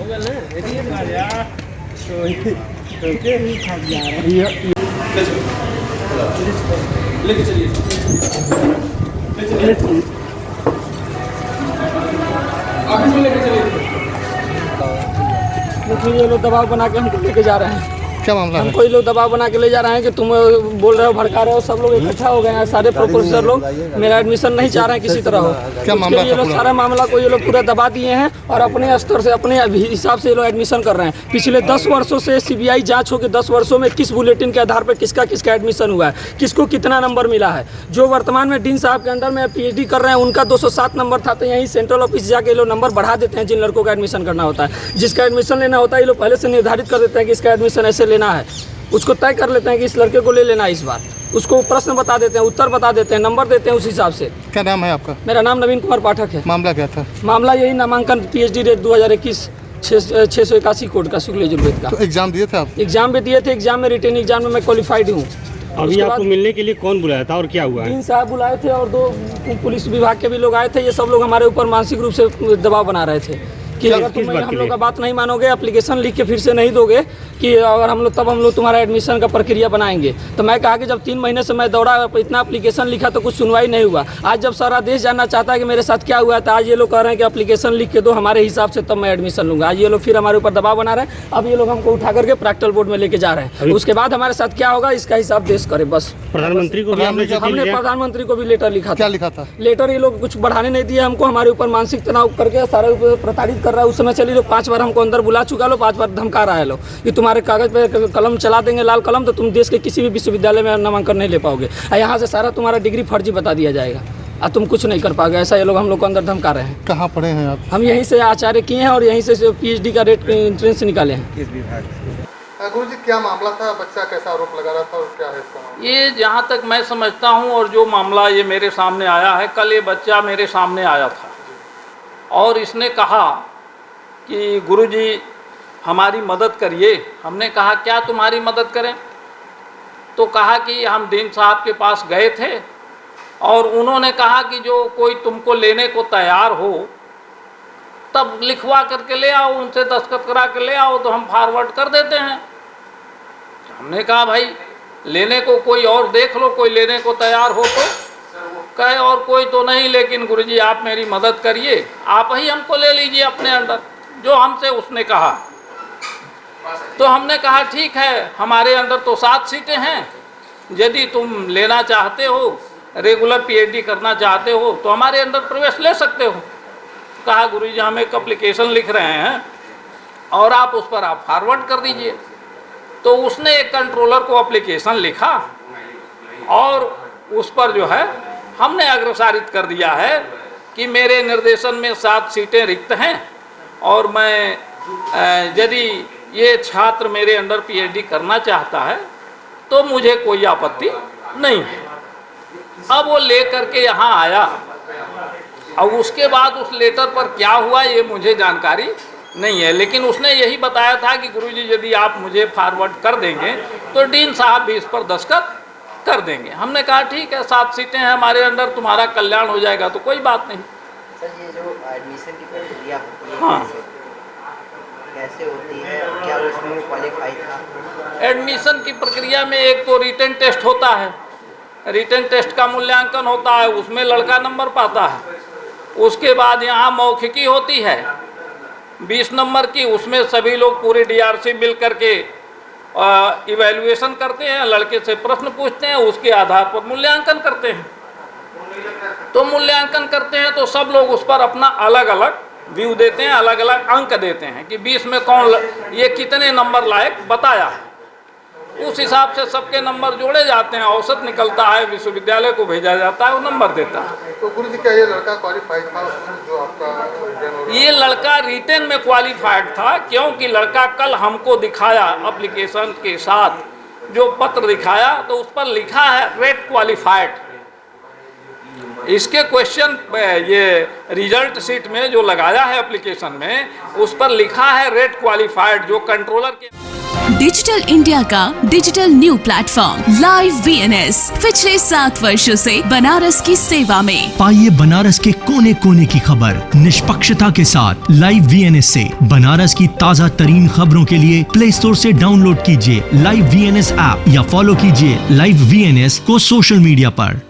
लेके चलिए ऑफिस में लेके चलिए। ये लोग दबाव बना के हमको लेके जा रहे हैं। क्या मामला है? हमको ये लोग दबाव बना के ले जा रहे हैं कि तुम बोल रहे हो, भड़का रहे हो। सब लोग इकट्ठा हो गए हैं, सारे प्रोफेसर लोग मेरा एडमिशन नहीं चाह रहे हैं किसी तरह हो। क्या मामला? ये लोग सारा मामला को ये लोग पूरा दबा दिए हैं और अपने स्तर से अपने हिसाब से ये लोग एडमिशन कर रहे हैं। पिछले 10 वर्षों से CBI जांच हो कि 10 वर्षों में किस बुलेटिन के आधार पर किसका किसका एडमिशन हुआ है, किसको कितना नंबर मिला है। जो वर्तमान में डीन साहब के अंडर में PhD कर रहे हैं उनका 207 नंबर था, तो यहीं सेंट्रल ऑफिस जाके ये लोग नंबर बढ़ा देते हैं जिन लड़कों का एडमिशन करना होता है। जिसका एडमिशन लेना होता है ये लोग पहले से निर्धारित कर देते हैं कि इसका एडमिशन ऐसे लेना है, उसको तय कर लेते हैं कि इस लड़के को ले लेना है इस बार। उसको प्रश्न बता देते हैं, उत्तर बता देते हैं, नंबर देते हैं उस हिसाब से। क्या नाम है आपका? मेरा नाम नवीन कुमार पाठक है। मामला क्या था? मामला यही नामांकन PhD रेट 2021 681 कोड का शुक्ल यजुर्वेद का। तो एग्जाम दिए थे आप? एग्जाम भी दिए थे। एग्जाम में रिटर्न एग्जाम में मैं क्वालिफाइड हूँ। अभी आपको मिलने के लिए कौन बुलाया था और क्या हुआ है? डीन साहब बुलाए थे और 2 पुलिस विभाग के भी लोग आए थे। ये सब लोग हमारे ऊपर मानसिक रूप से दबाव बना रहे थे कि अगर तुम हम लोग का बात नहीं मानोगे, एप्लीकेशन लिख के फिर से नहीं दोगे कि अगर हम लोग तब हम लोग तुम्हारा एडमिशन का प्रक्रिया बनाएंगे। तो मैं कहा कि जब 3 महीने से मैं दौड़ा, इतना एप्लीकेशन लिखा तो कुछ सुनवाई नहीं हुआ। आज जब सारा देश जानना चाहता है कि मेरे साथ क्या हुआ था, आज ये लोग कह रहे हैं कि एप्लीकेशन लिख के दो हमारे हिसाब से, तब मैं एडमिशन लूँगा। आज ये लोग फिर हमारे ऊपर दबाव बना रहे हैं। अब ये लोग हमको उठा करके प्रैक्टिकल बोर्ड में लेके जा रहे हैं। उसके बाद हमारे साथ क्या होगा इसका हिसाब देश करे बस। प्रधानमंत्री को भी हमने प्रधानमंत्री को भी लेटर लिखा क्या था। लिखा था? लेटर ये लोग कुछ बढ़ाने नहीं दिया हमको, हमारे ऊपर मानसिक तनाव करके सारे ऊपर प्रताड़ित कर रहा है। उस समय चलिए लोग 5 बार हमको अंदर बुला चुका लो, 5 बार धमका रहा है लोग कि तुम्हारे कागज पे कलम चला देंगे, लाल कलम, तो तुम देश के किसी भी विश्वविद्यालय में नामांकन नहीं ले पाओगे। यहाँ से सारा तुम्हारा डिग्री फर्जी बता दिया जाएगा और तुम कुछ नहीं कर पाओगे। ऐसा ये लोग हम लोग को अंदर धमका रहे हैं। कहाँ पढ़े हैं आप? हम यहीं से आचार्य किए हैं और यहीं से PhD का रेट एंट्रेंस निकाले हैं। किस विभाग से? गुरुजी क्या मामला था? बच्चा कैसा आरोप लगा रहा था और क्या है इसका मामला? ये जहाँ तक मैं समझता हूँ और जो मामला ये मेरे सामने आया है, कल ये बच्चा मेरे सामने आया था और इसने कहा कि गुरुजी हमारी मदद करिए। हमने कहा क्या तुम्हारी मदद करें? तो कहा कि हम डीन साहब के पास गए थे और उन्होंने कहा कि जो कोई तुमको लेने को तैयार हो तब लिखवा करके ले आओ, उनसे दस्तखत करा के ले आओ तो हम फॉरवर्ड कर देते हैं। हमने कहा भाई लेने को कोई और देख लो, कोई लेने को तैयार हो तो। कहे और कोई तो नहीं, लेकिन गुरुजी आप मेरी मदद करिए, आप ही हमको ले लीजिए अपने अंडर, जो हमसे उसने कहा। तो हमने कहा ठीक है, हमारे अंदर तो 7 सीटें हैं, यदि तुम लेना चाहते हो, रेगुलर PhD करना चाहते हो तो हमारे अंदर प्रवेश ले सकते हो। कहा गुरुजी हम एक एप्लीकेशन लिख रहे हैं और आप उस पर आप फॉरवर्ड कर दीजिए। तो उसने एक कंट्रोलर को एप्लीकेशन लिखा और उस पर जो है हमने अग्रसारित कर दिया है कि मेरे निर्देशन में 7 सीटें रिक्त हैं और मैं यदि ये छात्र मेरे अंडर PhD करना चाहता है तो मुझे कोई आपत्ति नहीं है। अब वो ले करके यहाँ आया और उसके बाद उस लेटर पर क्या हुआ ये मुझे जानकारी नहीं है, लेकिन उसने यही बताया था कि गुरुजी यदि आप मुझे फॉरवर्ड कर देंगे तो डीन साहब भी इस पर दस्तखत कर देंगे। हमने कहा ठीक है, 7 सीटें हैं हमारे अंदर, तुम्हारा कल्याण हो जाएगा तो कोई बात नहीं। सर ये जो एडमिशन की प्रक्रिया होती है, हाँ, कैसे होती है और क्या उसमें क्वालिफाई था? एडमिशन की प्रक्रिया में एक तो रिटन टेस्ट होता है, रिटन टेस्ट का मूल्यांकन होता है, उसमें लड़का नंबर पाता है। उसके बाद यहाँ मौखिकी होती है 20 नंबर की, उसमें सभी लोग पूरे DRC मिल करके इवैल्यूएशन करते हैं, लड़के से प्रश्न पूछते हैं, उसके आधार पर मूल्यांकन करते हैं। तो मूल्यांकन करते हैं तो सब लोग उस पर अपना अलग अलग व्यू देते हैं, अलग अलग अंक देते हैं कि 20 में कौन ये कितने नंबर लायक बताया है। उस हिसाब से सबके नंबर जोड़े जाते हैं, औसत निकलता है, विश्वविद्यालय को भेजा जाता है, वो नंबर देता है। तो गुरुजी क्या ये लड़का क्वालिफाइड था जो आपका? ये लड़का रिटेन में क्वालिफाइड था, क्योंकि लड़का कल हमको दिखाया एप्लीकेशन के साथ जो पत्र दिखाया तो उस पर लिखा है रेट क्वालिफाइड। इसके क्वेश्चन ये रिजल्ट शीट में जो लगाया है एप्लीकेशन में उस पर लिखा है रेट क्वालिफाइड, जो कंट्रोलर के डिजिटल इंडिया का digital new platform live VNS पिछले 7 वर्षों से बनारस की सेवा में। पाइए बनारस के कोने कोने की खबर निष्पक्षता के साथ लाइव VNS से। बनारस की ताज़ा तरीन खबरों के लिए प्ले स्टोर से डाउनलोड कीजिए लाइव VNS ऐप या फॉलो कीजिए लाइव VNS को सोशल मीडिया पर।